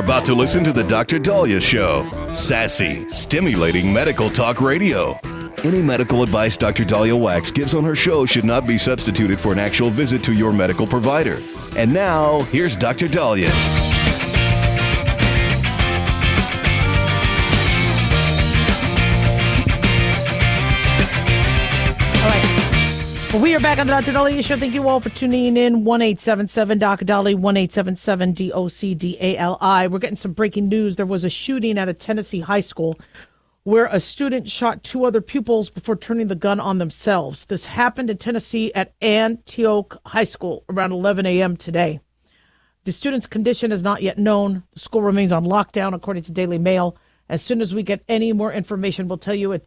about to listen to the Dr. Daliah Show. Sassy, stimulating medical talk radio. Any medical advice Dr. Daliah Wax gives on her show should not be substituted for an actual visit to your medical provider. And now, here's Dr. Daliah. We are back on the Dr. Daliah Show. Thank you all for tuning in. 1-877-DOC-DALI, 1-877-DOC-DALI. We're getting some breaking news. There was a shooting at a Tennessee high school where a student shot two other pupils before turning the gun on themselves. This happened in Tennessee at Antioch High School around 11 a.m. today. The student's condition is not yet known. The school remains on lockdown, according to Daily Mail. As soon as we get any more information, we'll tell you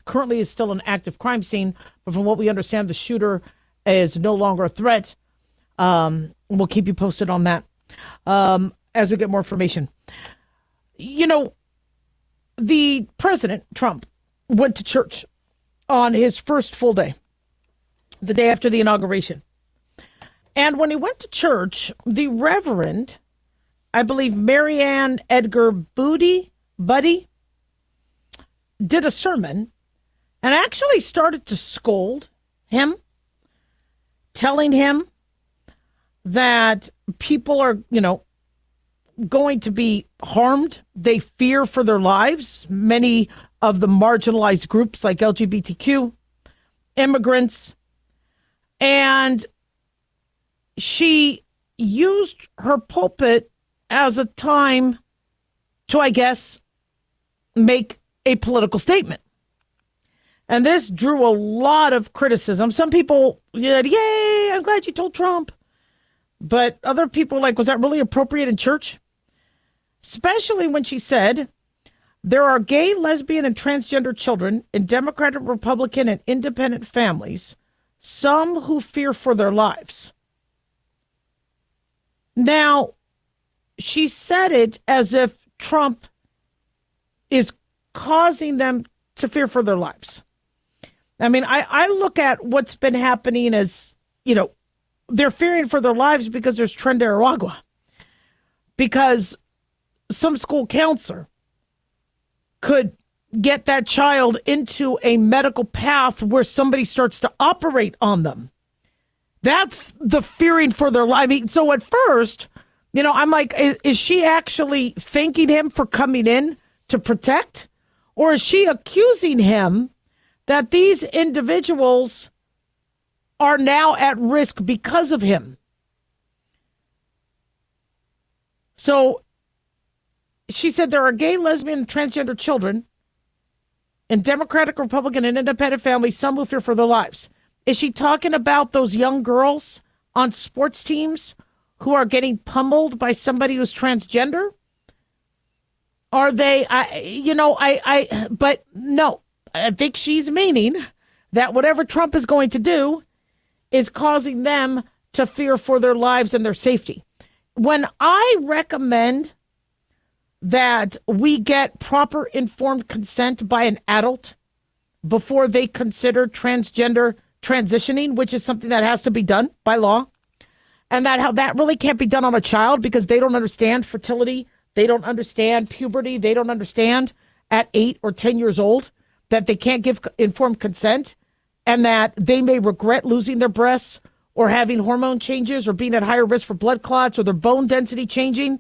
currently is still an active crime scene, but from what we understand, the shooter is no longer a threat. We'll keep you posted on that as we get more information. You know, the president, Trump, went to church on his first full day, the day after the inauguration. And when he went to church, the Reverend, I believe Marianne Edgar Buddy, did a sermon and actually started to scold him, telling him that people are, going to be harmed. They fear for their lives. Many of the marginalized groups like LGBTQ, immigrants, and she used her pulpit as a time to, I guess, make a political statement. And this drew a lot of criticism. Some people said, yay, I'm glad you told Trump. But other people were like, was that really appropriate in church? Especially when she said, there are gay, lesbian, and transgender children in Democratic, Republican, and independent families, some who fear for their lives. Now, she said it as if Trump is causing them to fear for their lives. I mean, I look at what's been happening as, they're fearing for their lives because there's Tren de Aragua. Because some school counselor could get that child into a medical path where somebody starts to operate on them. That's the fearing for their life. I mean, so at first, I'm like, is she actually thanking him for coming in to protect? Or is she accusing him that these individuals are now at risk because of him? So she said there are gay, lesbian, and transgender children in Democratic, Republican, and independent families, some who fear for their lives. Is she talking about those young girls on sports teams who are getting pummeled by somebody who's transgender? Are they, but no, I think she's meaning that whatever Trump is going to do is causing them to fear for their lives and their safety. When I recommend that we get proper informed consent by an adult before they consider transgender transitioning, which is something that has to be done by law, and that really can't be done on a child because they don't understand fertility. They don't understand puberty. They don't understand at 8 or 10 years old that they can't give informed consent and that they may regret losing their breasts or having hormone changes or being at higher risk for blood clots or their bone density changing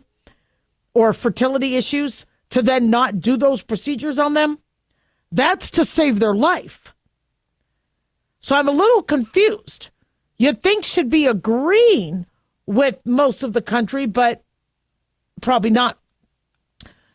or fertility issues to then not do those procedures on them. That's to save their life. So I'm a little confused. You'd think should be agreeing with most of the country, but probably not.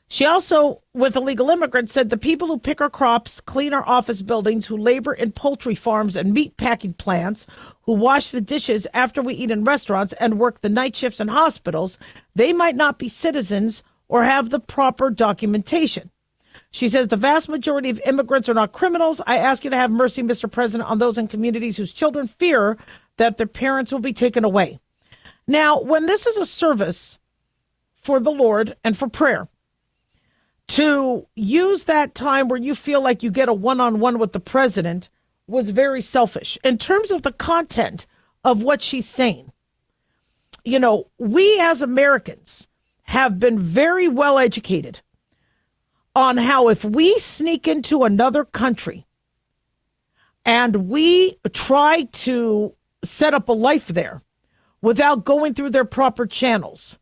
She also, with illegal immigrants, said the people who pick our crops, clean our office buildings, who labor in poultry farms and meat packing plants, who wash the dishes after we eat in restaurants and work the night shifts in hospitals, they might not be citizens or have the proper documentation. She says the vast majority of immigrants are not criminals. I ask you to have mercy, Mr. President, on those in communities whose children fear that their parents will be taken away. Now, when this is a service for the Lord and for prayer, to use that time where you feel like you get a one-on-one with the president was very selfish. In terms of the content of what she's saying, we as Americans have been very well educated on how if we sneak into another country and we try to set up a life there without going through their proper channels,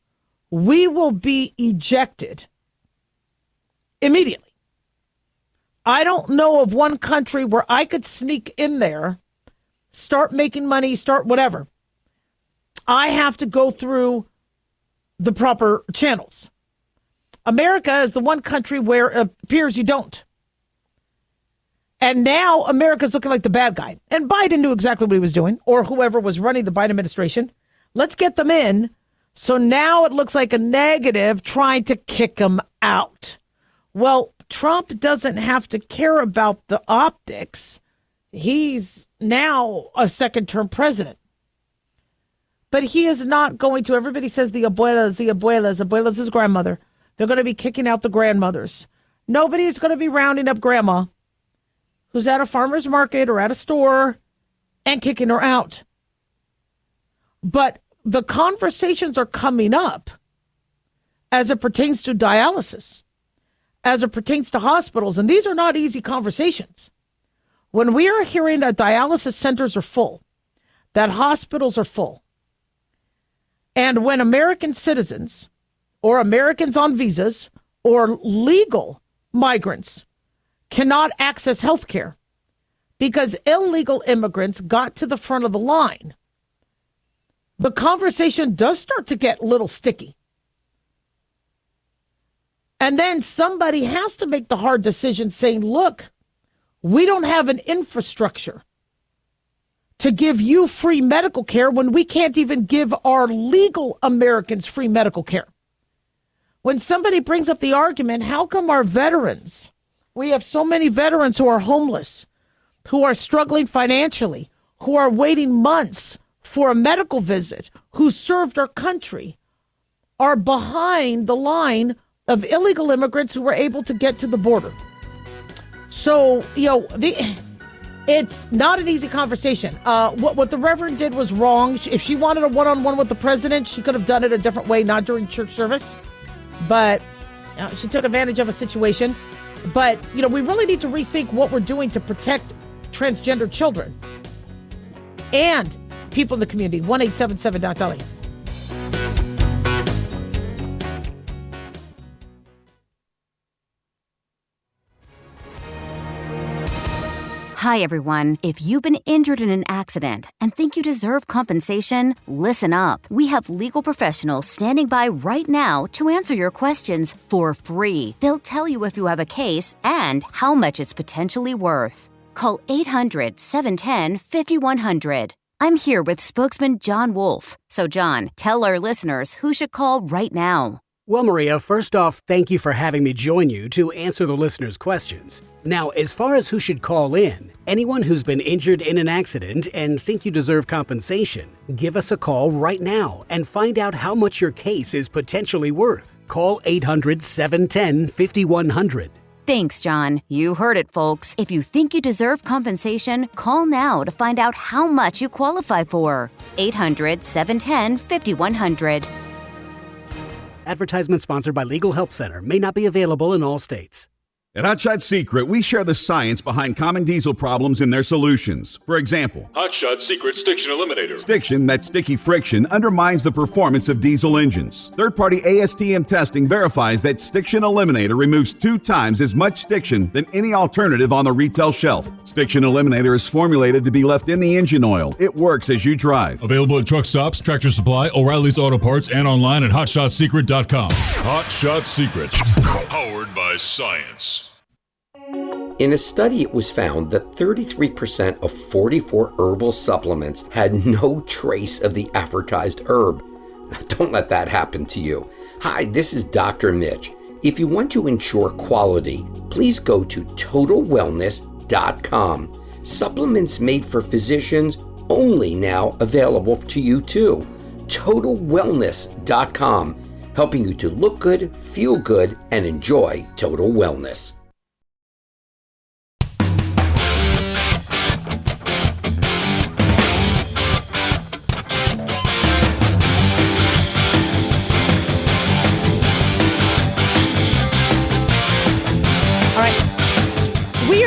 we will be ejected immediately. I don't know of one country where I could sneak in there, start making money, start whatever. I have to go through the proper channels. America is the one country where it appears you don't. And now America's looking like the bad guy. And Biden knew exactly what he was doing, or whoever was running the Biden administration. Let's get them in. So now it looks like a negative trying to kick them out. Well, Trump doesn't have to care about the optics. He's now a second-term president. But he is not going to. Everybody says the abuela's his grandmother. They're going to be kicking out the grandmothers. Nobody is going to be rounding up grandma who's at a farmer's market or at a store and kicking her out. But the conversations are coming up as it pertains to dialysis, as it pertains to hospitals, and these are not easy conversations. When we are hearing that dialysis centers are full, that hospitals are full, and when American citizens or Americans on visas or legal migrants cannot access health care because illegal immigrants got to the front of the line, the conversation does start to get a little sticky. And then somebody has to make the hard decision saying, look, we don't have an infrastructure to give you free medical care when we can't even give our legal Americans free medical care. When somebody brings up the argument, how come our veterans, we have so many veterans who are homeless, who are struggling financially, who are waiting months for a medical visit, who served our country, are behind the line of illegal immigrants who were able to get to the border. So, it's not an easy conversation. What the Reverend did was wrong. If she wanted a one-on-one with the president, she could have done it a different way, not during church service. But she took advantage of a situation. But, we really need to rethink what we're doing to protect transgender children and people in the community. 1-877-Daliah. Hi, everyone. If you've been injured in an accident and think you deserve compensation, listen up. We have legal professionals standing by right now to answer your questions for free. They'll tell you if you have a case and how much it's potentially worth. Call 800-710-5100. I'm here with spokesman John Wolf. So, John, tell our listeners who should call right now. Well, Maria, first off, thank you for having me join you to answer the listeners' questions. Now, as far as who should call in, anyone who's been injured in an accident and think you deserve compensation, give us a call right now and find out how much your case is potentially worth. Call 800-710-5100. Thanks, John. You heard it, folks. If you think you deserve compensation, call now to find out how much you qualify for. 800-710-5100. Advertisement sponsored by Legal Help Center. May not be available in all states. At Hotshot Secret, we share the science behind common diesel problems and their solutions. For example, Hotshot Secret Stiction Eliminator. Stiction, that sticky friction, undermines the performance of diesel engines. Third-party ASTM testing verifies that Stiction Eliminator removes 2 times as much stiction than any alternative on the retail shelf. Stiction Eliminator is formulated to be left in the engine oil. It works as you drive. Available at truck stops, Tractor Supply, O'Reilly's Auto Parts, and online at HotShotSecret.com. Hotshot Secret. Powered by science. In a study, it was found that 33% of 44 herbal supplements had no trace of the advertised herb. Don't let that happen to you. Hi, this is Dr. Mitch. If you want to ensure quality, please go to TotalWellness.com. Supplements made for physicians only now available to you too. TotalWellness.com, helping you to look good, feel good, and enjoy total wellness.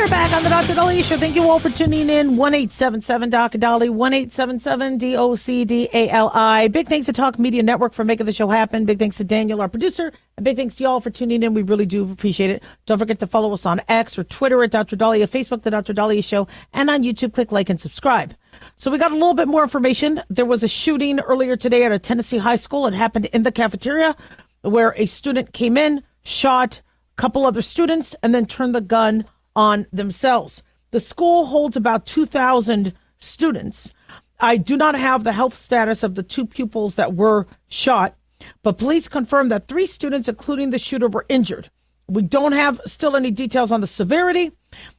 We're back on the Dr. Daliah Show. Thank you all for tuning in. 1-877-DOC-DALI, 1-877-DOC-DALI. Big thanks to Talk Media Network for making the show happen. Big thanks to Daniel, our producer. And big thanks to y'all for tuning in. We really do appreciate it. Don't forget to follow us on X or Twitter at Dr. Daliah, Facebook, The Dr. Daliah Show, and on YouTube, click like and subscribe. So we got a little bit more information. There was a shooting earlier today at a Tennessee high school. It happened in the cafeteria where a student came in, shot a couple other students, and then turned the gun on themselves. The school holds about 2,000 students. I do not have the health status of the two pupils that were shot, but police confirmed that 3 students, including the shooter, were injured. We don't have still any details on the severity,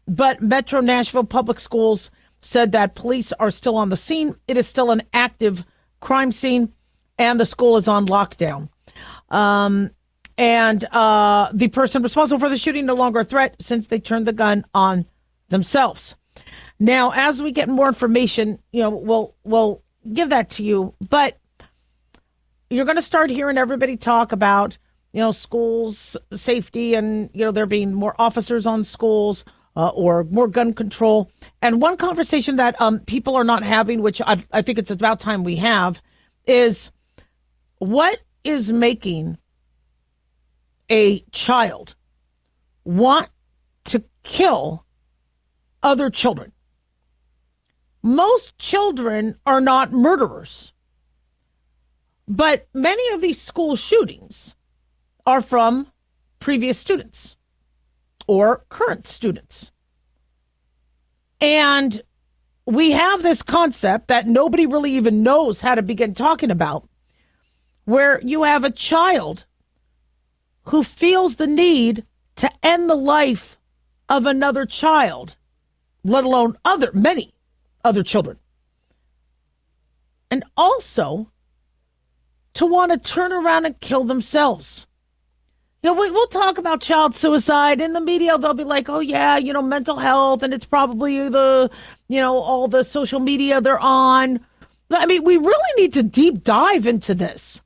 but Metro Nashville Public Schools said that police are still on the scene. It is still an active crime scene, and the school is on lockdown. And the person responsible for the shooting no longer a threat since they turned the gun on themselves. Now, as we get more information, we'll give that to you. But you're going to start hearing everybody talk about, schools safety and, there being more officers on schools or more gun control. And one conversation that people are not having, which I think it's about time we have, is what is making a child want to kill other children. Most children are not murderers, but many of these school shootings are from previous students or current students. And we have this concept that nobody really even knows how to begin talking about, where you have a child who feels the need to end the life of another child, let alone many other children. And also to want to turn around and kill themselves. We'll talk about child suicide in the media. They'll be like, oh yeah, mental health, and it's probably all the social media they're on. I mean, we really need to deep dive into this.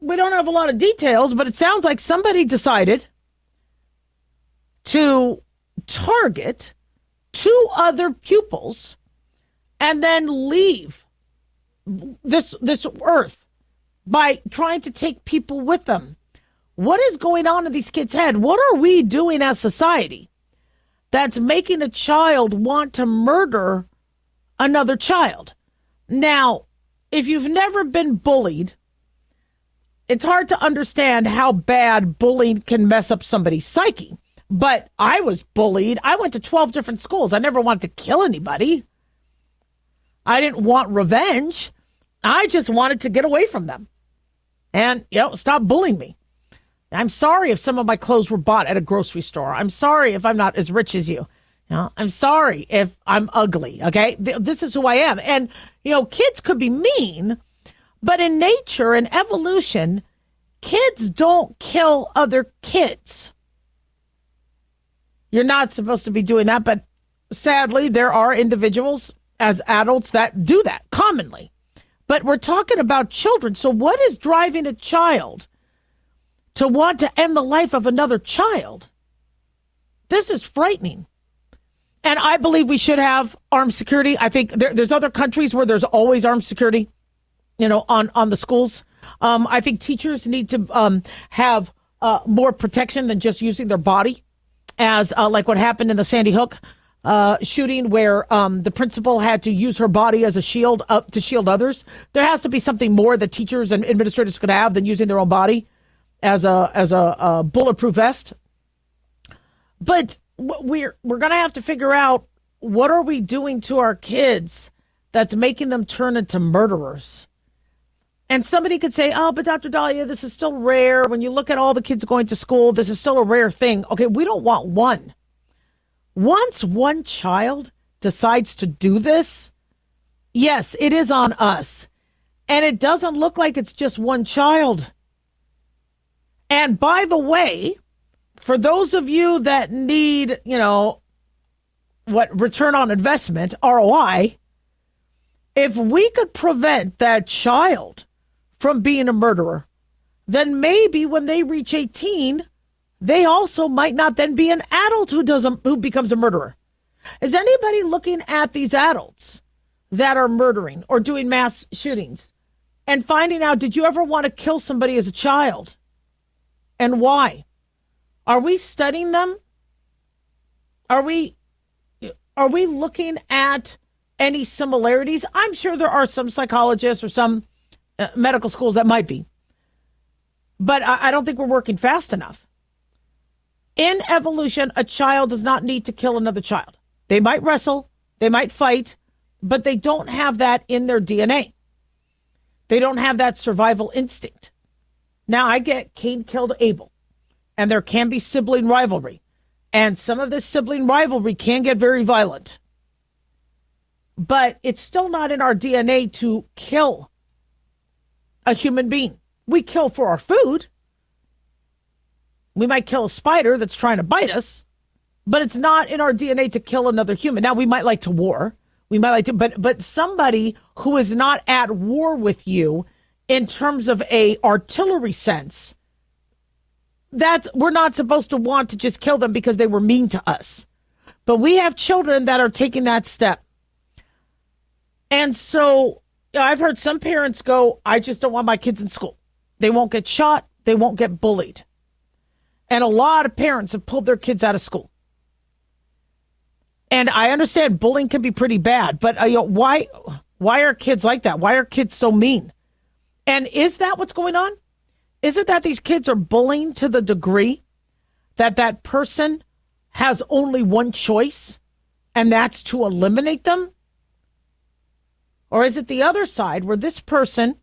We don't have a lot of details, but it sounds like somebody decided to target 2 other pupils and then leave this earth by trying to take people with them. What is going on in these kids' head? What are we doing as society that's making a child want to murder another child? Now, if you've never been bullied, it's hard to understand how bad bullying can mess up somebody's psyche. But I was bullied. I went to 12 different schools. I never wanted to kill anybody. I didn't want revenge. I just wanted to get away from them and, stop bullying me. I'm sorry if some of my clothes were bought at a grocery store. I'm sorry if I'm not as rich as you. I'm sorry if I'm ugly. Okay. This is who I am. And, kids could be mean, but in nature and evolution, kids don't kill other kids. You're not supposed to be doing that, but sadly, there are individuals as adults that do that commonly. But we're talking about children. So what is driving a child to want to end the life of another child? This is frightening. And I believe we should have armed security. I think there's other countries where there's always armed security, on the schools. I think teachers need to have more protection than just using their body, as like what happened in the Sandy Hook shooting, where the principal had to use her body as a shield to shield others. There has to be something more that teachers and administrators could have than using their own body as a bulletproof vest. But we're going to have to figure out, what are we doing to our kids that's making them turn into murderers? And somebody could say, oh, but Dr. Daliah, this is still rare. When you look at all the kids going to school, this is still a rare thing. Okay, we don't want one. Once one child decides to do this, yes, it is on us. And it doesn't look like it's just one child. And by the way, for those of you that need, return on investment, ROI, if we could prevent that child from being a murderer, then maybe when they reach 18, they also might not then be an adult who becomes a murderer. Is anybody looking at these adults that are murdering or doing mass shootings and finding out, did you ever want to kill somebody as a child? And why? Are we studying them? Are we looking at any similarities? I'm sure there are some psychologists or some medical schools that might be. But I don't think we're working fast enough. In evolution, a child does not need to kill another child. They might wrestle, they might fight, but they don't have that in their DNA. They don't have that survival instinct. Now, I get Cain killed Abel, and there can be sibling rivalry. And some of this sibling rivalry can get very violent. But it's still not in our DNA to kill a human being. We kill for our food. We might kill a spider that's trying to bite us, but it's not in our DNA to kill another human. Now, we might like to war. We might like to, but somebody who is not at war with you in terms of a artillery sense, we're not supposed to want to just kill them because they were mean to us. But we have children that are taking that step. And so I've heard some parents go, I just don't want my kids in school. They won't get shot. They won't get bullied. And a lot of parents have pulled their kids out of school. And I understand bullying can be pretty bad, but why are kids like that? Why are kids so mean? And is that what's going on? Is it that these kids are bullying to the degree that that person has only one choice, and that's to eliminate them? Or is it the other side where this person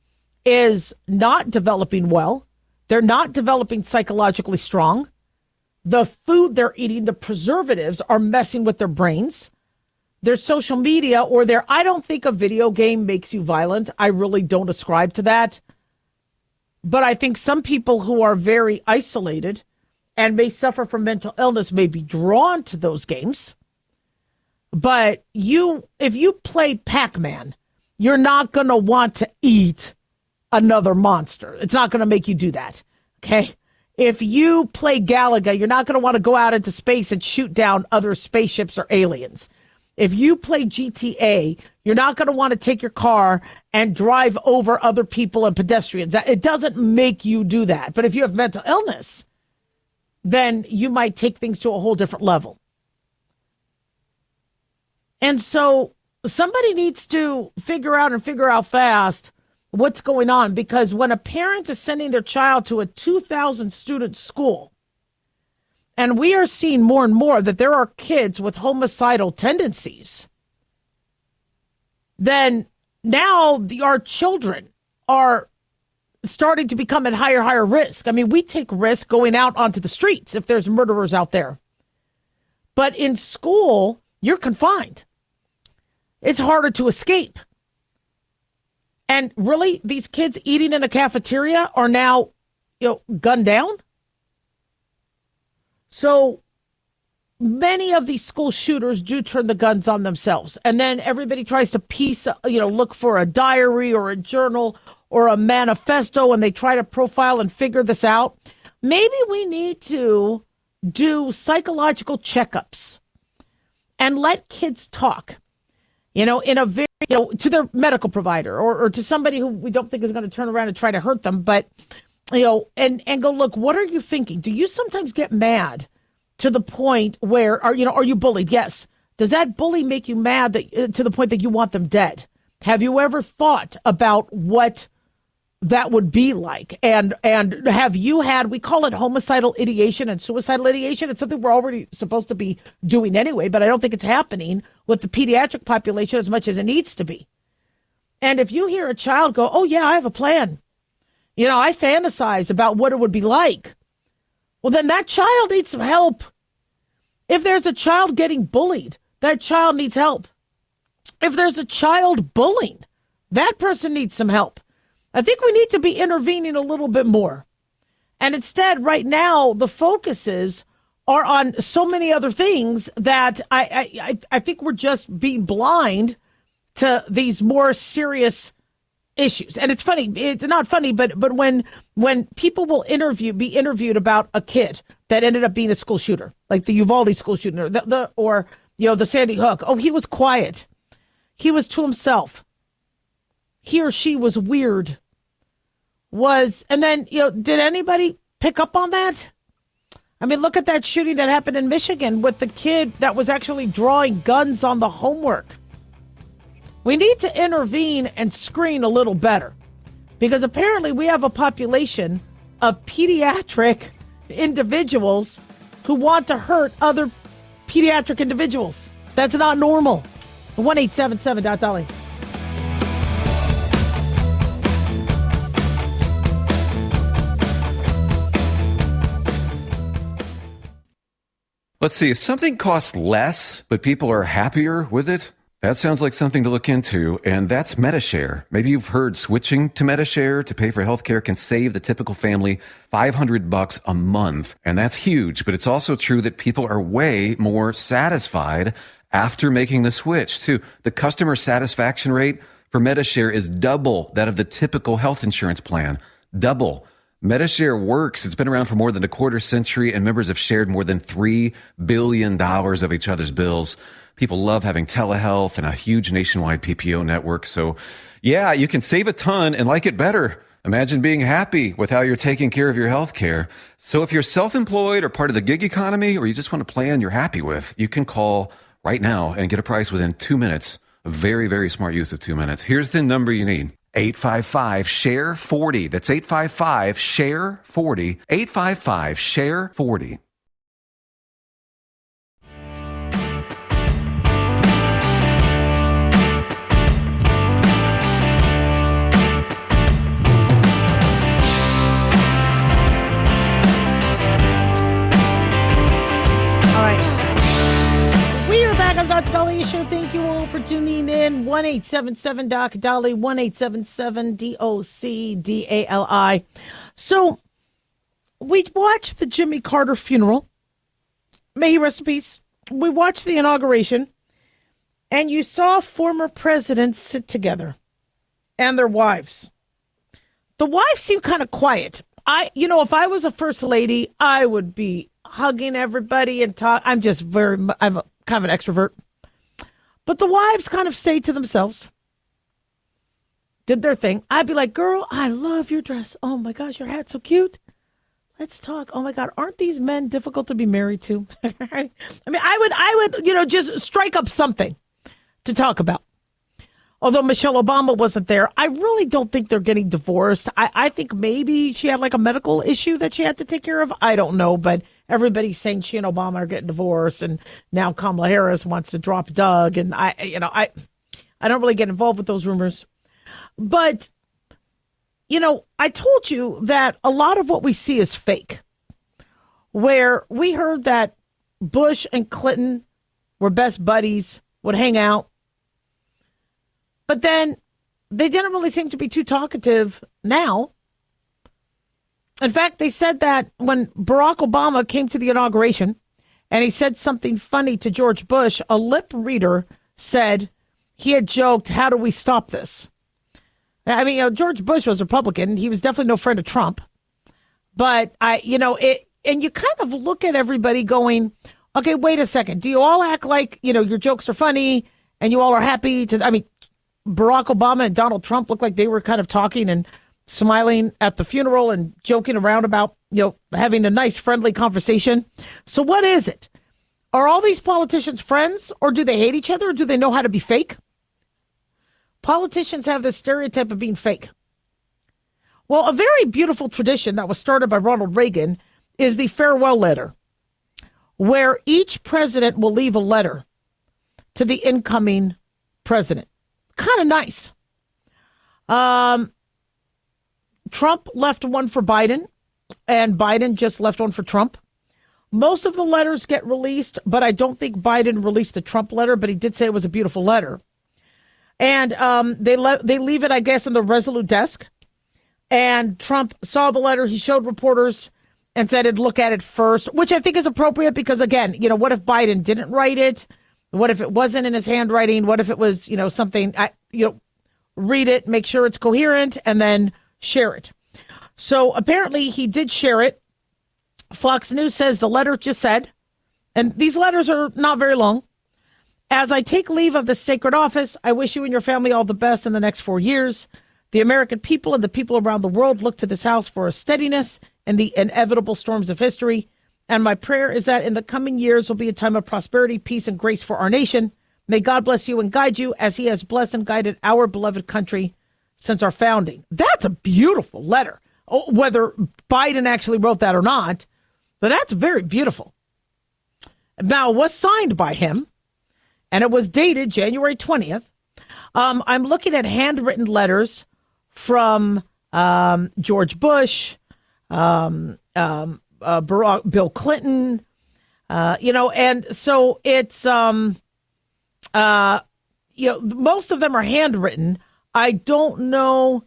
is not developing well? They're not developing psychologically strong. The food they're eating, the preservatives are messing with their brains. Their social media I don't think a video game makes you violent. I really don't ascribe to that. But I think some people who are very isolated and may suffer from mental illness may be drawn to those games. But if you play Pac-Man, you're not going to want to eat another monster. It's not going to make you do that. Okay. If you play Galaga, you're not going to want to go out into space and shoot down other spaceships or aliens. If you play GTA, you're not going to want to take your car and drive over other people and pedestrians. It doesn't make you do that. But if you have mental illness, then you might take things to a whole different level. And so somebody needs to figure out fast what's going on, because when a parent is sending their child to a 2,000 student school, and we are seeing more and more that there are kids with homicidal tendencies, then now our children are starting to become at higher risk. I mean, we take risk going out onto the streets if there's murderers out there. But in school, you're confined. It's harder to escape. And really, these kids eating in a cafeteria are now, gunned down. So many of these school shooters do turn the guns on themselves. And then everybody tries to look for a diary or a journal or a manifesto, and they try to profile and figure this out. Maybe we need to do psychological checkups and let kids talk, in a very, to their medical provider or to somebody who we don't think is going to turn around and try to hurt them. But, and go, look, what are you thinking? Do you sometimes get mad to the point where, are you bullied? Yes. Does that bully make you mad to the point that you want them dead? Have you ever thought about what that would be like? And have you had, we call it homicidal ideation and suicidal ideation. It's something we're already supposed to be doing anyway, but I don't think it's happening with the pediatric population as much as it needs to be. And if you hear a child go, oh yeah, I have a plan. I fantasize about what it would be like. Well, then that child needs some help. If there's a child getting bullied, that child needs help. If there's a child bullying, that person needs some help. I think we need to be intervening a little bit more. And instead, right now, the focuses are on so many other things that I think we're just being blind to these more serious issues. And it's funny. It's not funny, but when people will be interviewed about a kid that ended up being a school shooter, like the Uvalde school shooter, or the Sandy Hook. Oh, he was quiet. He was to himself. He or she was weird. And then, did anybody pick up on that? I mean, look at that shooting that happened in Michigan with the kid that was actually drawing guns on the homework. We need to intervene and screen a little better, because apparently we have a population of pediatric individuals who want to hurt other pediatric individuals. That's not normal. 1-877-DOT-DOLLY. Let's see, if something costs less, but people are happier with it, that sounds like something to look into, and that's MediShare. Maybe you've heard switching to MediShare to pay for healthcare can save the typical family $500 a month, and that's huge, but it's also true that people are way more satisfied after making the switch, too. The customer satisfaction rate for MediShare is double that of the typical health insurance plan. Double. MediShare works. It's been around for more than a quarter century, and members have shared more than $3 billion of each other's bills. People love having telehealth and a huge nationwide PPO network. So, yeah, you can save a ton and like it better. Imagine being happy with how you're taking care of your health care. So if you're self-employed or part of the gig economy, or you just want a plan you're happy with, you can call right now and get a price within 2 minutes. A very, very smart use of 2 minutes. Here's the number you need. 855-SHARE-40. That's 855-SHARE-40. 855-SHARE-40. Dr. Daliah Show. Thank you all for tuning in. 1-877-DOC-DOLLY, 1-877-DOC-DALI. So we watched the Jimmy Carter funeral. May he rest in peace. We watched the inauguration, and you saw former presidents sit together and their wives. The wives seem kind of quiet. If I was a first lady, I would be hugging everybody and talk. I'm kind of an extrovert. But the wives kind of stayed to themselves, did their thing. I'd be like, girl, I love your dress. Oh my gosh, your hat's so cute. Let's talk. Oh my God, aren't these men difficult to be married to? I mean, I would, just strike up something to talk about. Although Michelle Obama wasn't there, I really don't think they're getting divorced. I think maybe she had like a medical issue that she had to take care of. I don't know, but everybody's saying she and Obama are getting divorced, and now Kamala Harris wants to drop Doug, and I don't really get involved with those rumors. But, I told you that a lot of what we see is fake, where we heard that Bush and Clinton were best buddies, would hang out. But then they didn't really seem to be too talkative now. In fact, they said that when Barack Obama came to the inauguration and he said something funny to George Bush, a lip reader said he had joked, how do we stop this? I mean, George Bush was Republican. He was definitely no friend of Trump. But, and you kind of look at everybody going, okay, wait a second. Do you all act like, your jokes are funny and you all are happy to, Barack Obama and Donald Trump looked like they were kind of talking and smiling at the funeral and joking around about, having a nice, friendly conversation. So what is it? Are all these politicians friends, or do they hate each other, or do they know how to be fake? Politicians have this stereotype of being fake. Well, a very beautiful tradition that was started by Ronald Reagan is the farewell letter, where each president will leave a letter to the incoming president. Kind of nice. Trump left one for Biden, and Biden just left one for Trump. Most of the letters get released, but I don't think Biden released the Trump letter, but he did say it was a beautiful letter. And they leave it, I guess, in the Resolute desk. And Trump saw the letter. He showed reporters and said he'd look at it first, which I think is appropriate because, again, what if Biden didn't write it? What if it wasn't in his handwriting? What if it was, something, read it, make sure it's coherent, and then share it. So apparently he did share it. Fox News says the letter just said, and these letters are not very long. As I take leave of this sacred office, I wish you and your family all the best in the next 4 years. The American people and the people around the world look to this house for a steadiness in the inevitable storms of history. And my prayer is that in the coming years will be a time of prosperity, peace, and grace for our nation. May God bless you and guide you as he has blessed and guided our beloved country since our founding. That's a beautiful letter. Oh, whether Biden actually wrote that or not, but that's very beautiful. Now, it was signed by him, and it was dated January 20th. I'm looking at handwritten letters from George Bush, Bill Clinton, and so it's, most of them are handwritten. I don't know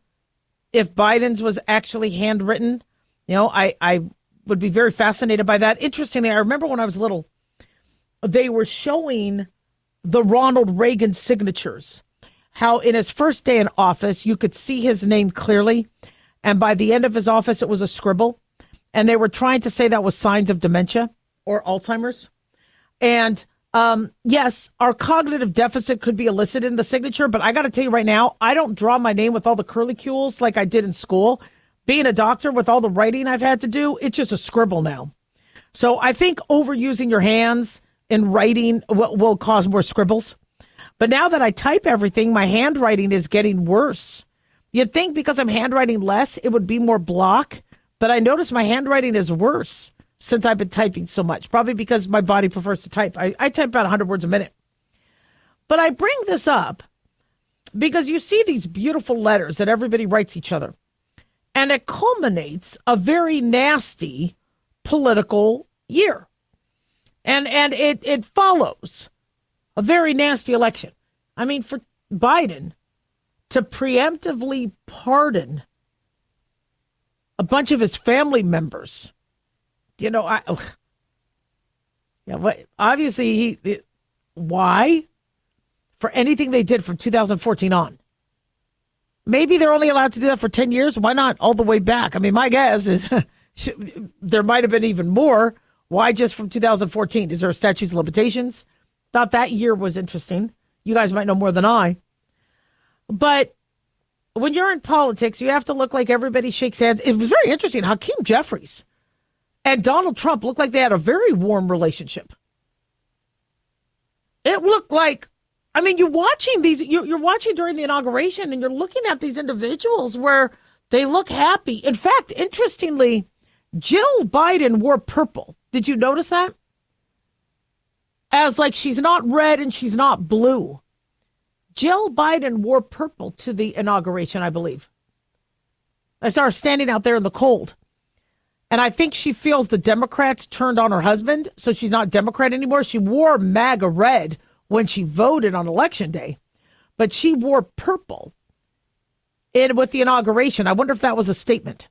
if Biden's was actually handwritten. I would be very fascinated by that. Interestingly, I remember when I was little, they were showing the Ronald Reagan signatures, how in his first day in office, you could see his name clearly. And by the end of his office, it was a scribble. And they were trying to say that was signs of dementia or Alzheimer's. And yes, our cognitive deficit could be elicited in the signature. But I got to tell you right now, I don't draw my name with all the curlicues like I did in school. Being a doctor with all the writing I've had to do, it's just a scribble now. So I think overusing your hands in writing will cause more scribbles. But now that I type everything, my handwriting is getting worse. You'd think because I'm handwriting less, it would be more block. But I notice my handwriting is worse since I've been typing so much, probably because my body prefers to type. I type about 100 words a minute. But I bring this up because you see these beautiful letters that everybody writes each other. And it culminates a very nasty political year. And it follows a very nasty election. I mean, for Biden to preemptively pardon a bunch of his family members, obviously why? For anything they did from 2014 on. Maybe they're only allowed to do that for 10 years. Why not all the way back? I mean, my guess is there might have been even more. Why just from 2014? Is there a statute of limitations? Thought that year was interesting. You guys might know more than I. But when you're in politics, you have to look like everybody shakes hands. It was very interesting. Hakeem Jeffries and Donald Trump looked like they had a very warm relationship. It looked like, I mean, you're watching during the inauguration and you're looking at these individuals where they look happy. In fact, interestingly, Jill Biden wore purple. Did you notice that? As like she's not red and she's not blue. Jill Biden wore purple to the inauguration, I believe. I saw her standing out there in the cold. And I think she feels the Democrats turned on her husband, so she's not Democrat anymore. She wore MAGA red when she voted on Election Day, but she wore purple with the inauguration. I wonder if that was a statement.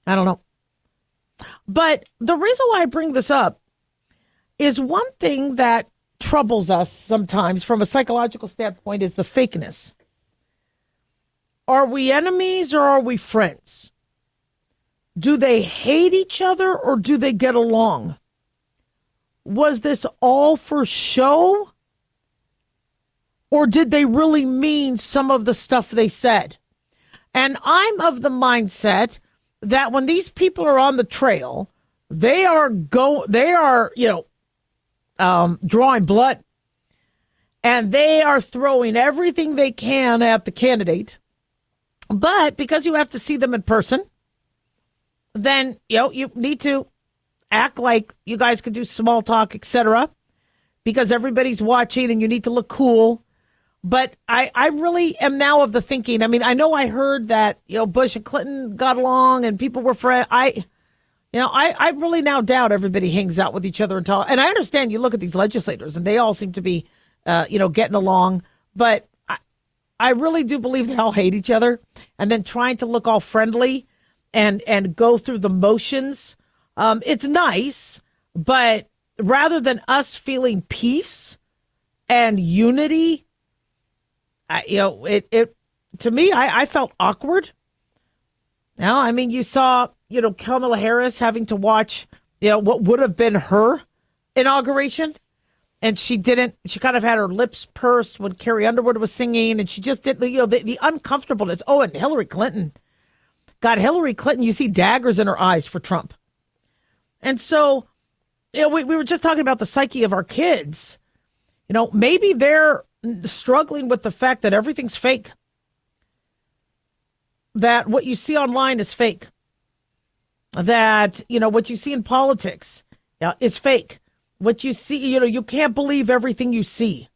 I don't know. But the reason why I bring this up is one thing that troubles us sometimes from a psychological standpoint is the fakeness. Are we enemies or are we friends? Do they hate each other or do they get along? Was this all for show? Or did they really mean some of the stuff they said? And I'm of the mindset that when these people are on the trail, they are drawing blood, and they are throwing everything they can at the candidate. But because you have to see them in person, then you need to act like you guys could do small talk, etc., because everybody's watching and you need to look cool. But I really am now of the thinking. I mean, I know I heard that Bush and Clinton got along and people were friends. I really now doubt everybody hangs out with each other and talk. And I understand you look at these legislators and they all seem to be, getting along. But I really do believe they all hate each other. And then trying to look all friendly and go through the motions. It's nice, but rather than us feeling peace and unity, to me, I felt awkward. Now, I mean, you saw, Kamala Harris having to watch what would have been her inauguration. And she didn't, she kind of had her lips pursed when Carrie Underwood was singing, and she just did, the uncomfortableness. Oh, and Hillary Clinton. God, Hillary Clinton, you see daggers in her eyes for Trump. And so, we were just talking about the psyche of our kids. Maybe they're struggling with the fact that everything's fake. That what you see online is fake. That, what you see in politics is fake. What you see, you can't believe everything you see.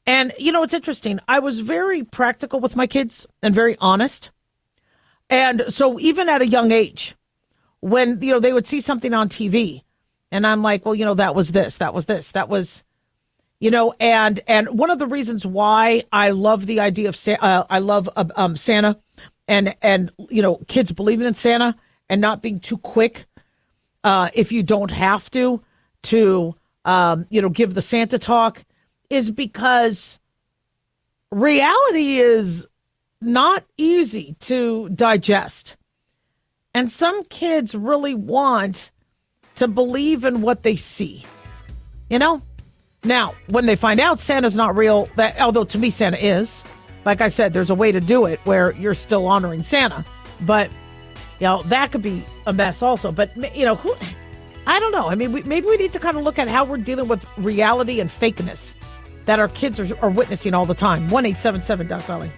And, it's interesting. I was very practical with my kids and very honest. And so even at a young age, when, they would see something on TV and I'm like, well, that was this, that was this, that was, and one of the reasons why I love the idea of, Santa and, kids believing in Santa and not being too quick, if you don't have to, give the Santa talk, is because reality is not easy to digest. And some kids really want to believe in what they see, Now, when they find out Santa's not real, although to me Santa is, like I said, there's a way to do it where you're still honoring Santa. But, that could be a mess also. But, I don't know. I mean, maybe we need to kind of look at how we're dealing with reality and fakeness that our kids are witnessing all the time. 1-877 Doc Daliah.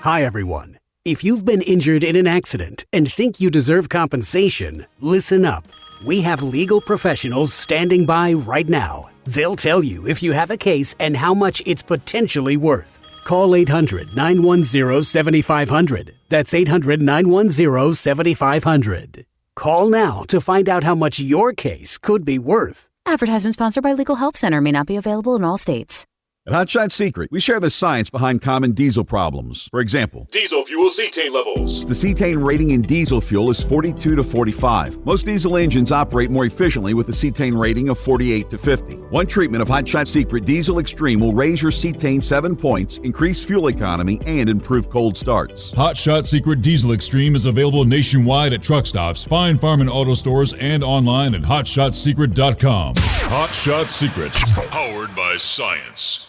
Hi, everyone. If you've been injured in an accident and think you deserve compensation, listen up. We have legal professionals standing by right now. They'll tell you if you have a case and how much it's potentially worth. Call 800-910-7500. That's 800-910-7500. Call now to find out how much your case could be worth. Advertisement sponsored by Legal Help Center. May not be available in all states. At Hot Shot Secret, we share the science behind common diesel problems. For example, Diesel fuel cetane levels. the cetane rating in diesel fuel is 42 to 45. Most diesel engines operate more efficiently with a cetane rating of 48 to 50. One treatment of Hot Shot Secret Diesel Extreme will raise your cetane 7 points, increase fuel economy, and improve cold starts. Hot Shot Secret Diesel Extreme is available nationwide at truck stops, fine farm and auto stores, and online at hotshotsecret.com. Hot Shot Secret, powered by science.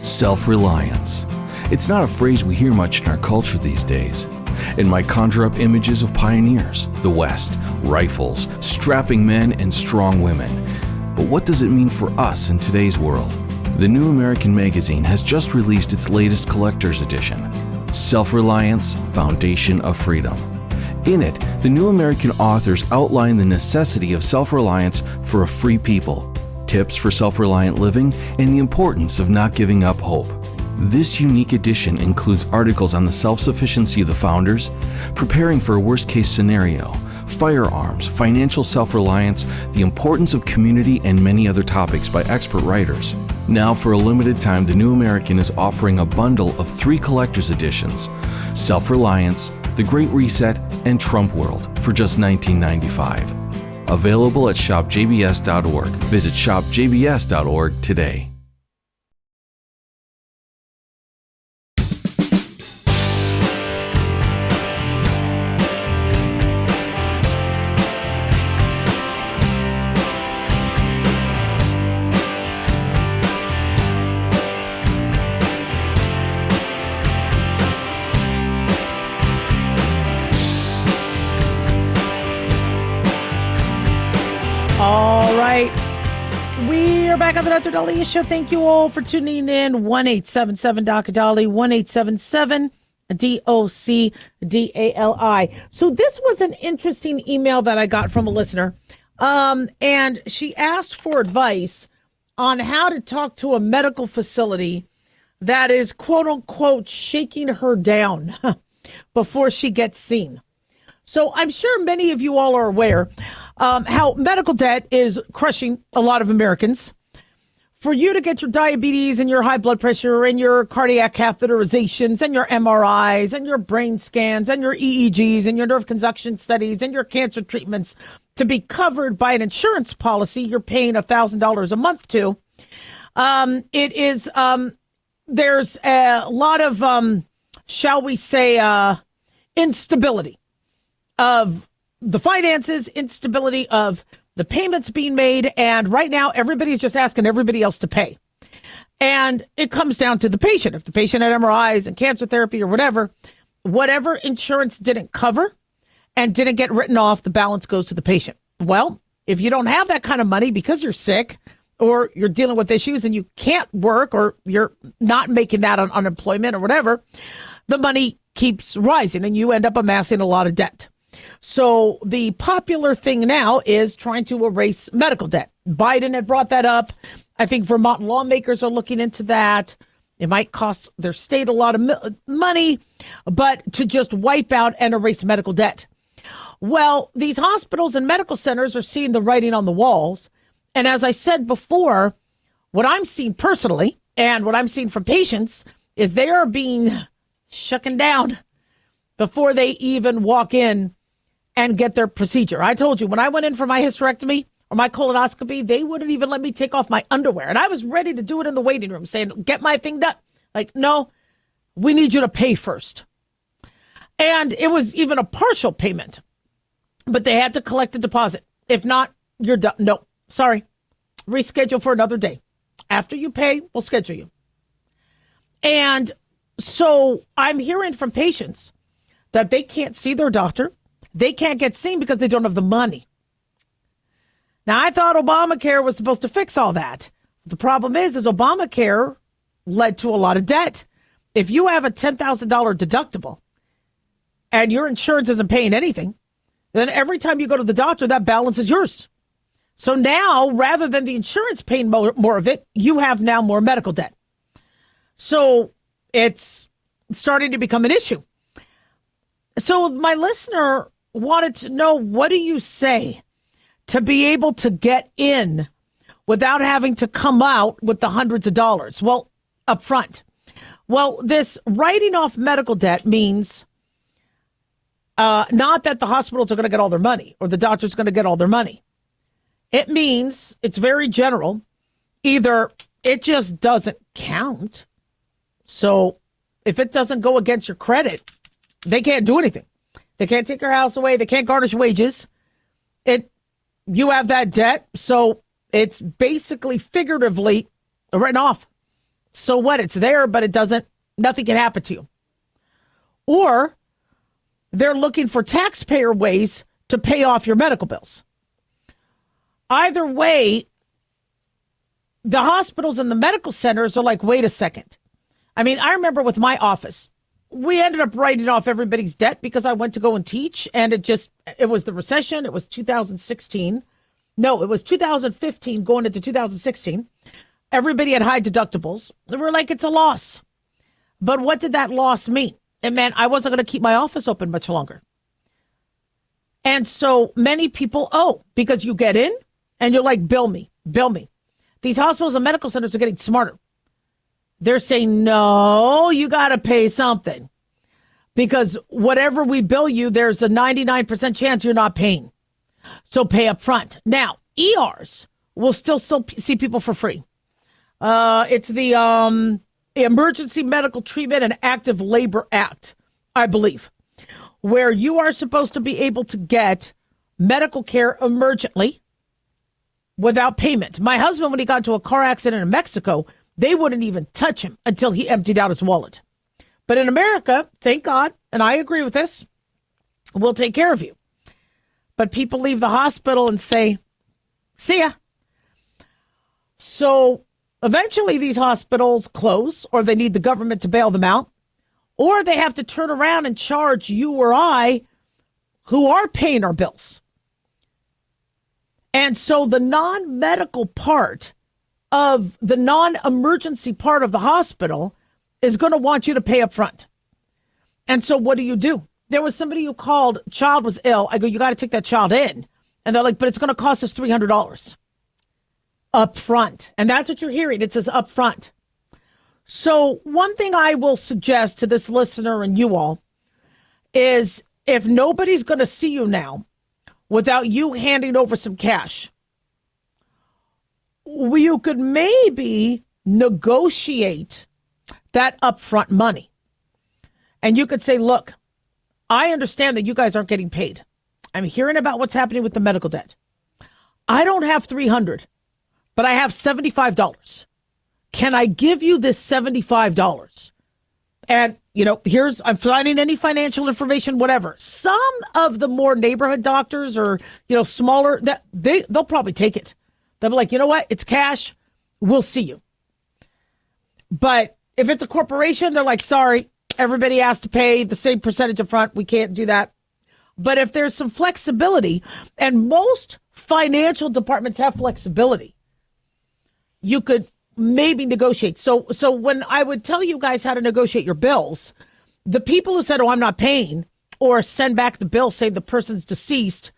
Self-reliance. It's not a phrase we hear much in our culture these days. It might conjure up images of pioneers, the West, rifles, strapping men, and strong women. But what does it mean for us in today's world? The New American Magazine has just released its latest collector's edition, Self-Reliance, Foundation of Freedom. In it, the New American authors outline the necessity of self-reliance for a free people, tips for self-reliant living, and the importance of not giving up hope. This unique edition includes articles on the self-sufficiency of the founders, preparing for a worst-case scenario, firearms, financial self-reliance, the importance of community, and many other topics by expert writers. Now, for a limited time, the New American is offering a bundle of 3 collector's editions: Self-Reliance, The Great Reset, and Trump World for just $19.95. Available at shopjbs.org. Visit shopjbs.org today. All right. We're back on the Dr. Daliah Show. Thank you all for tuning in. 1-877-DOC-DALI, 1-877-DOC-DALI. So this was an interesting email that I got from a listener. And she asked for advice on how to talk to a medical facility that is, quote unquote, shaking her down before she gets seen. So I'm sure many of you all are aware how medical debt is crushing a lot of Americans. For you to get your diabetes and your high blood pressure and your cardiac catheterizations and your MRIs and your brain scans and your EEGs and your nerve conduction studies and your cancer treatments to be covered by an insurance policy you're paying $1,000 a month to, It is, there's a lot of, shall we say, instability of the finances, instability of the payments being made. And right now, everybody's just asking everybody else to pay. And it comes down to the patient. If the patient had MRIs and cancer therapy or whatever insurance didn't cover and didn't get written off, the balance goes to the patient. Well, if you don't have that kind of money because you're sick or you're dealing with issues and you can't work or you're not making that on unemployment or whatever, the money keeps rising and you end up amassing a lot of debt. So the popular thing now is trying to erase medical debt. Biden had brought that up. I think Vermont lawmakers are looking into that. It might cost their state a lot of money, but to just wipe out and erase medical debt. Well, these hospitals and medical centers are seeing the writing on the walls. And as I said before, what I'm seeing personally and what I'm seeing from patients is they are being shucking down before they even walk in and get their procedure. I told you, when I went in for my hysterectomy or my colonoscopy, they wouldn't even let me take off my underwear. And I was ready to do it in the waiting room, saying, get my thing done. Like, no, we need you to pay first. And it was even a partial payment, but they had to collect a deposit. If not, you're done. No, sorry. Reschedule for another day. After you pay, we'll schedule you. And so I'm hearing from patients that they can't see their doctor. They can't get seen because they don't have the money. Now, I thought Obamacare was supposed to fix all that. The problem is Obamacare led to a lot of debt. If you have a $10,000 deductible and your insurance isn't paying anything, then every time you go to the doctor, that balance is yours. So now, rather than the insurance paying more of it, you have now more medical debt. So it's starting to become an issue. So my listener wanted to know, what do you say to be able to get in without having to come out with the hundreds of dollars? Well, up front. Well, this writing off medical debt means not that the hospitals are going to get all their money or the doctor's going to get all their money. It means, it's very general, either it just doesn't count. So if it doesn't go against your credit, they can't do anything. They can't take your house away. They can't garnish wages. You have that debt. So it's basically figuratively written off. So what? It's there, but nothing can happen to you. Or they're looking for taxpayer ways to pay off your medical bills. Either way, the hospitals and the medical centers are like, wait a second. I mean, I remember with my office, we ended up writing off everybody's debt because I went to go and teach, and it was the recession. It was 2016. No, it was 2015 going into 2016. Everybody had high deductibles. They were like, it's a loss. But what did that loss mean? It meant I wasn't going to keep my office open much longer. And so many people owe because you get in and you're like, bill me. These hospitals and medical centers are getting smarter. They're saying, no, you got to pay something because whatever we bill you, there's a 99% chance you're not paying. So pay up front. Now, ERs will still see people for free. It's the Emergency Medical Treatment and Active Labor Act, I believe, where you are supposed to be able to get medical care emergently without payment. My husband, when he got into a car accident in Mexico, they wouldn't even touch him until he emptied out his wallet. But in America, thank God, and I agree with this, we'll take care of you. But people leave the hospital and say, see ya. So eventually these hospitals close, or they need the government to bail them out, or they have to turn around and charge you or I who are paying our bills. And so the non-medical part of the non-emergency part of the hospital is going to want you to pay up front. And so what do? There was somebody who called, child was ill. I go, you got to take that child in. And they're like, but it's going to cost us $300 up front. And that's what you're hearing. It says up front. So one thing I will suggest to this listener and you all is if nobody's going to see you now without you handing over some cash, you could maybe negotiate that upfront money. And you could say, look, I understand that you guys aren't getting paid. I'm hearing about what's happening with the medical debt. I don't have $300, but I have $75. Can I give you this $75? And, I'm finding any financial information, whatever. Some of the more neighborhood doctors or, smaller, that they'll probably take it. They'll be like, you know what? It's cash. We'll see you. But if it's a corporation, they're like, sorry, everybody has to pay the same percentage up front. We can't do that. But if there's some flexibility, and most financial departments have flexibility, you could maybe negotiate. So when I would tell you guys how to negotiate your bills, the people who said, oh, I'm not paying, or send back the bill saying the person's deceased,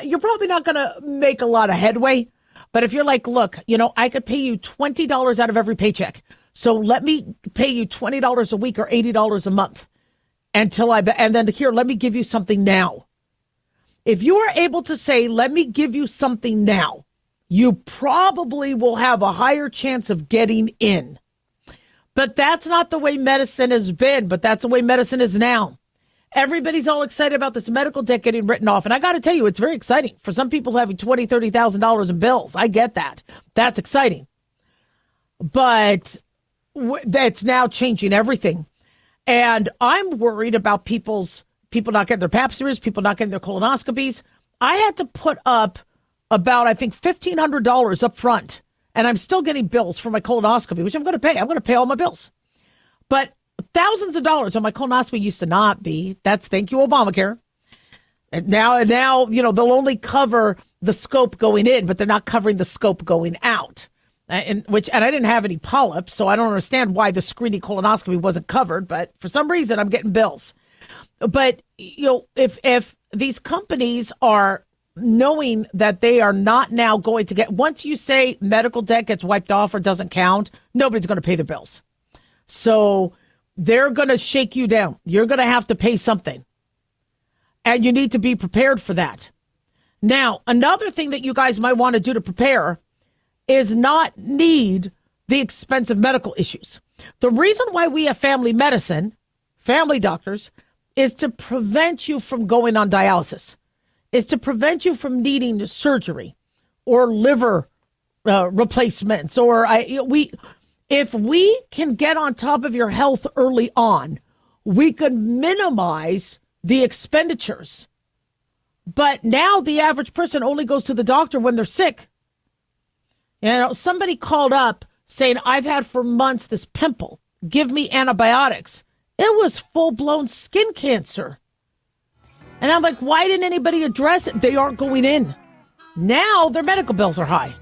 you're probably not going to make a lot of headway. But if you're like, look, I could pay you $20 out of every paycheck. So let me pay you $20 a week or $80 a month and then here, let me give you something now. If you are able to say, let me give you something now, you probably will have a higher chance of getting in. But that's not the way medicine has been, but that's the way medicine is now. Everybody's all excited about this medical debt getting written off. And I got to tell you, it's very exciting for some people having $20,000, $30,000 in bills. I get that. That's exciting. But that's now changing everything. And I'm worried about people not getting their pap smears, people not getting their colonoscopies. I had to put up about, I think, $1,500 up front. And I'm still getting bills for my colonoscopy, which I'm going to pay. I'm going to pay all my bills. But thousands of dollars on my colonoscopy used to not be. That's thank you, Obamacare. And now, they'll only cover the scope going in, but they're not covering the scope going out. And I didn't have any polyps, so I don't understand why the screening colonoscopy wasn't covered. But for some reason, I'm getting bills. But if these companies are knowing that they are not now going to get, once you say medical debt gets wiped off or doesn't count, nobody's going to pay their bills. So they're going to shake you down. You're going to have to pay something. And you need to be prepared for that. Now, another thing that you guys might want to do to prepare is not need the expensive medical issues. The reason why we have family medicine, family doctors, is to prevent you from going on dialysis, is to prevent you from needing surgery or liver replacements. If we can get on top of your health early on, we could minimize the expenditures. But now the average person only goes to the doctor when they're sick. Somebody called up saying, I've had for months this pimple. Give me antibiotics. It was full-blown skin cancer. And I'm like, why didn't anybody address it? They aren't going in. Now their medical bills are high.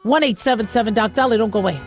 1-877-DOC-DALIAH. Don't go away.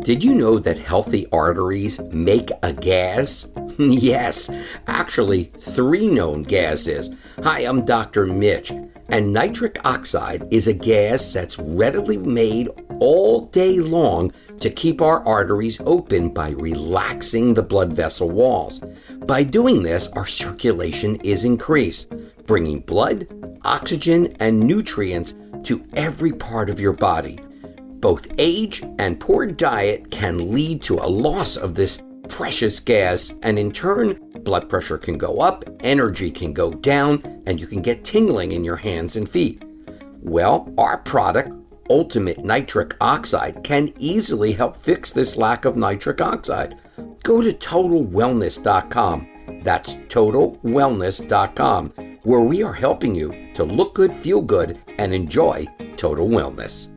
Did you know that healthy arteries make a gas? Yes, actually 3 known gases. Hi, I'm Dr. Mitch, and nitric oxide is a gas that's readily made all day long to keep our arteries open by relaxing the blood vessel walls. By doing this, our circulation is increased, bringing blood, oxygen, and nutrients to every part of your body. Both age and poor diet can lead to a loss of this precious gas, and in turn, blood pressure can go up, energy can go down, and you can get tingling in your hands and feet. Well, our product, Ultimate Nitric Oxide, can easily help fix this lack of nitric oxide. Go to TotalWellness.com. That's TotalWellness.com, where we are helping you to look good, feel good, and enjoy total wellness.